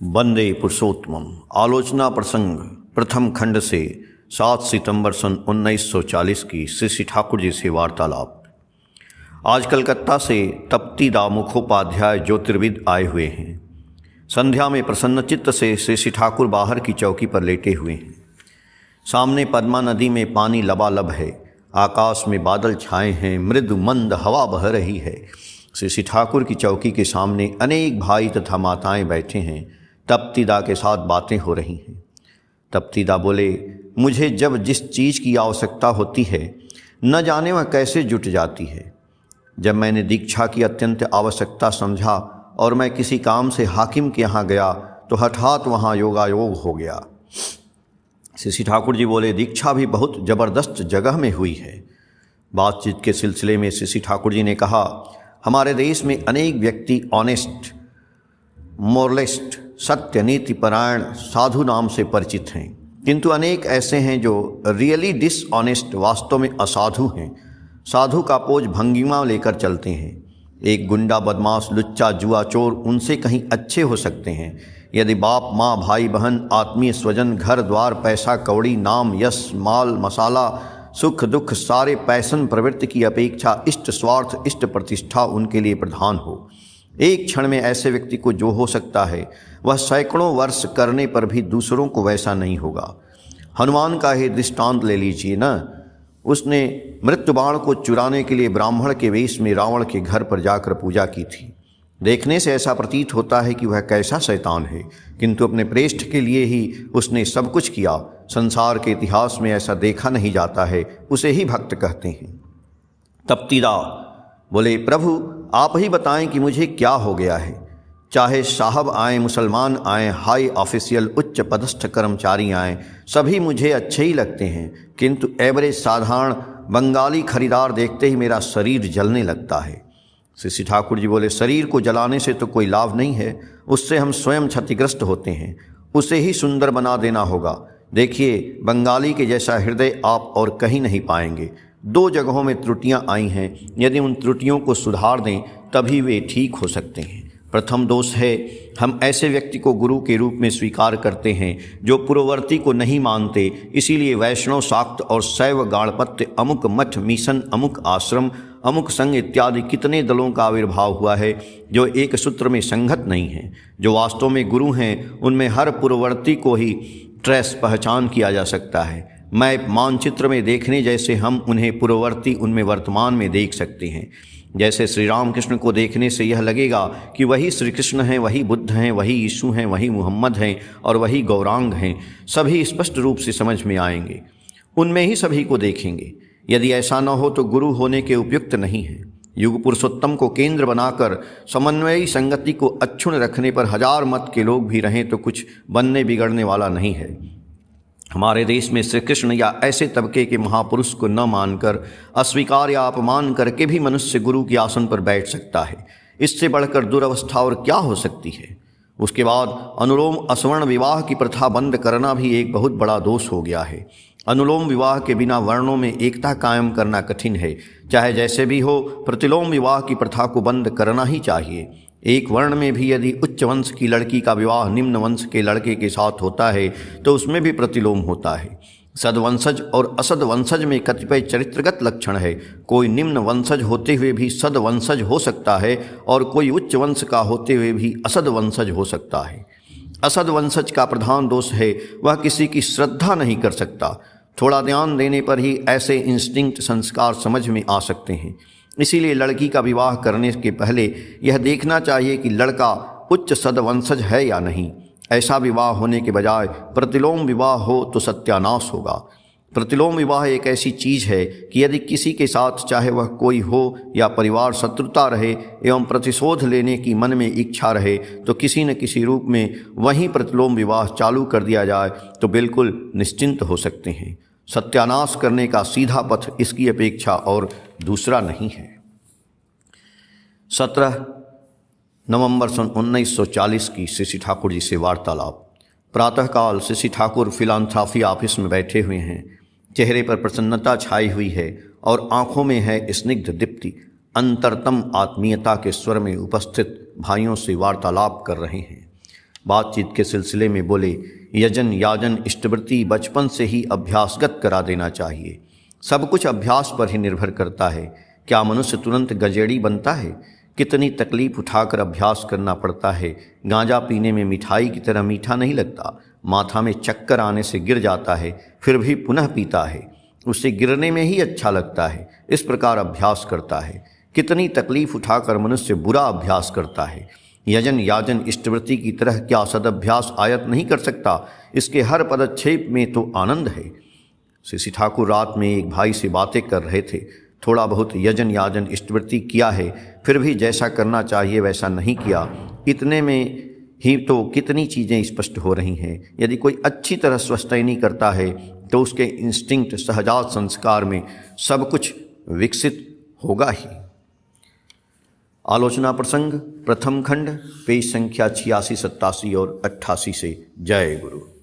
वंदे पुरुषोत्तमम। आलोचना प्रसंग प्रथम खंड से 7 सितंबर सन 1940 की श्री ठाकुर जी से वार्तालाप। आज कलकत्ता से तप्ती दा मुखोपाध्याय ज्योतिर्विद आए हुए हैं। संध्या में प्रसन्न चित्त से श्री ठाकुर बाहर की चौकी पर लेटे हुए हैं। सामने पद्मा नदी में पानी लबालब है, आकाश में बादल छाए हैं, मृदु मंद हवा बह रही है। श्री ठाकुर की चौकी के सामने अनेक भाई तथा माताएं बैठे हैं। तप्तीदा के साथ बातें हो रही हैं। तप्तीदा बोले, मुझे जब जिस चीज़ की आवश्यकता होती है न जाने वह कैसे जुट जाती है। जब मैंने दीक्षा की अत्यंत आवश्यकता समझा और मैं किसी काम से हाकिम के यहाँ गया तो हठात वहाँ योगायोग हो गया। श्री ठाकुर जी बोले, दीक्षा भी बहुत ज़बरदस्त जगह में हुई है। बातचीत के सिलसिले में श्री ठाकुर जी ने कहा, हमारे देश में अनेक व्यक्ति ऑनेस्ट, मोरलिस्ट, सत्य नीति परायण साधु नाम से परिचित हैं, किंतु अनेक ऐसे हैं जो रियली डिसऑनेस्ट, वास्तव में असाधु हैं। साधु का पोज भंगिमा लेकर चलते हैं। एक गुंडा, बदमाश, लुच्चा, जुआ चोर उनसे कहीं अच्छे हो सकते हैं। यदि बाप माँ, भाई बहन, आत्मीय स्वजन, घर द्वार, पैसा कौड़ी, नाम, यश, माल, मसाला, सुख दुख, सारे पैसन प्रवृत्ति की अपेक्षा इष्ट स्वार्थ, इष्ट प्रतिष्ठा उनके लिए प्रधान हो। एक क्षण में ऐसे व्यक्ति को जो हो सकता है वह सैकड़ों वर्ष करने पर भी दूसरों को वैसा नहीं होगा। हनुमान का ही दृष्टांत ले लीजिए ना। उसने मृत्यु बाण को चुराने के लिए ब्राह्मण के वेश में रावण के घर पर जाकर पूजा की थी। देखने से ऐसा प्रतीत होता है कि वह कैसा शैतान है, किंतु अपने प्रेष्ठ के लिए ही उसने सब कुछ किया। संसार के इतिहास में ऐसा देखा नहीं जाता है, उसे ही भक्त कहते हैं। तप्तीदा बोले, प्रभु आप ही बताएं कि मुझे क्या हो गया है। चाहे साहब आएँ, मुसलमान आएँ, हाई ऑफिशियल, उच्च पदस्थ कर्मचारी आएँ, सभी मुझे अच्छे ही लगते हैं, किंतु एवरेज साधारण बंगाली खरीदार देखते ही मेरा शरीर जलने लगता है। श्री ठाकुर जी बोले, शरीर को जलाने से तो कोई लाभ नहीं है, उससे हम स्वयं क्षतिग्रस्त होते हैं। उसे ही सुंदर बना देना होगा। देखिए, बंगाली के जैसा हृदय आप और कहीं नहीं पाएंगे। 2 जगहों में त्रुटियां आई हैं, यदि उन त्रुटियों को सुधार दें तभी वे ठीक हो सकते हैं। प्रथम दोष है, हम ऐसे व्यक्ति को गुरु के रूप में स्वीकार करते हैं जो पूर्ववर्ती को नहीं मानते। इसीलिए वैष्णव, शाक्त और शैव, गाणपत्य, अमुक मठ, मिशन, अमुक आश्रम, अमुक संघ इत्यादि कितने दलों का आविर्भाव हुआ है जो एक सूत्र में संगत नहीं है। जो वास्तव में गुरु हैं उनमें हर पूर्ववर्ती को ही ट्रेस पहचान किया जा सकता है। मैप मानचित्र में देखने जैसे हम उन्हें पूर्ववर्ती उनमें वर्तमान में देख सकते हैं। जैसे श्री राम कृष्ण को देखने से यह लगेगा कि वही श्री कृष्ण हैं, वही बुद्ध हैं, वही यीशु हैं, वही मुहम्मद हैं और वही गौरांग हैं। सभी स्पष्ट रूप से समझ में आएंगे, उनमें ही सभी को देखेंगे। यदि ऐसा न हो तो गुरु होने के उपयुक्त नहीं है। युग पुरुषोत्तम को केंद्र बनाकर समन्वयी संगति को अक्षुण्ण रखने पर 1000 मत के लोग भी रहें तो कुछ बनने बिगड़ने वाला नहीं है। हमारे देश में श्री कृष्ण या ऐसे तबके के महापुरुष को न मानकर, अस्वीकार या अपमान करके भी मनुष्य गुरु के आसन पर बैठ सकता है। इससे बढ़कर दुरवस्था और क्या हो सकती है। उसके बाद अनुलोम असवर्ण विवाह की प्रथा बंद करना भी एक बहुत बड़ा दोष हो गया है। अनुलोम विवाह के बिना वर्णों में एकता कायम करना कठिन है। चाहे जैसे भी हो, प्रतिलोम विवाह की प्रथा को बंद करना ही चाहिए। एक वर्ण में भी यदि उच्च वंश की लड़की का विवाह निम्न वंश के लड़के के साथ होता है तो उसमें भी प्रतिलोम होता है। सदवंशज और असदवंशज में कतिपय चरित्रगत लक्षण है। कोई निम्न वंशज होते हुए भी सदवंशज हो सकता है और कोई उच्च वंश का होते हुए भी असदवंशज हो सकता है। असदवंशज का प्रधान दोष है वह किसी की श्रद्धा नहीं कर सकता। थोड़ा ध्यान देने पर ही ऐसे इंस्टिंक्ट संस्कार समझ में आ सकते हैं। इसीलिए लड़की का विवाह करने के पहले यह देखना चाहिए कि लड़का उच्च सदवंशज है या नहीं। ऐसा विवाह होने के बजाय प्रतिलोम विवाह हो तो सत्यानाश होगा। प्रतिलोम विवाह एक ऐसी चीज़ है कि यदि किसी के साथ चाहे वह कोई हो या परिवार शत्रुता रहे एवं प्रतिशोध लेने की मन में इच्छा रहे तो किसी न किसी रूप में वहीं प्रतिलोम विवाह चालू कर दिया जाए तो बिल्कुल निश्चिंत हो सकते हैं। सत्यानाश करने का सीधा पथ इसकी अपेक्षा और दूसरा नहीं है। 17 नवंबर सन 1940 की श्री ठाकुर जी से वार्तालाप। प्रातःकाल श्री ठाकुर फिलांथ्रॉफी ऑफिस में बैठे हुए हैं। चेहरे पर प्रसन्नता छाई हुई है और आंखों में है स्निग्ध दीप्ति। अंतरतम आत्मीयता के स्वर में उपस्थित भाइयों से वार्तालाप कर रहे हैं। बातचीत के सिलसिले में बोले, यजन याजन इष्टवृत्ति बचपन से ही अभ्यासगत करा देना चाहिए। सब कुछ अभ्यास पर ही निर्भर करता है। क्या मनुष्य तुरंत गजेड़ी बनता है? कितनी तकलीफ उठाकर अभ्यास करना पड़ता है। गांजा पीने में मिठाई की तरह मीठा नहीं लगता। माथा में चक्कर आने से गिर जाता है, फिर भी पुनः पीता है। उसे गिरने में ही अच्छा लगता है। इस प्रकार अभ्यास करता है। कितनी तकलीफ उठाकर मनुष्य बुरा अभ्यास करता है। यजन याजन इष्टवृत्ति की तरह क्या सदभ्यास आयत नहीं कर सकता? इसके हर पदक्षेप में तो आनंद है। श्री ठाकुर रात में एक भाई से बातें कर रहे थे। थोड़ा बहुत यजन याजन इष्टवृत्ति किया है, फिर भी जैसा करना चाहिए वैसा नहीं किया। इतने में ही तो कितनी चीज़ें स्पष्ट हो रही हैं। यदि कोई अच्छी तरह स्वस्थैनी करता है तो उसके इंस्टिंक्ट सहजात संस्कार में सब कुछ विकसित होगा ही। आलोचना प्रसंग प्रथम खंड, पेज संख्या 86, 87 और 88 से। जय गुरु।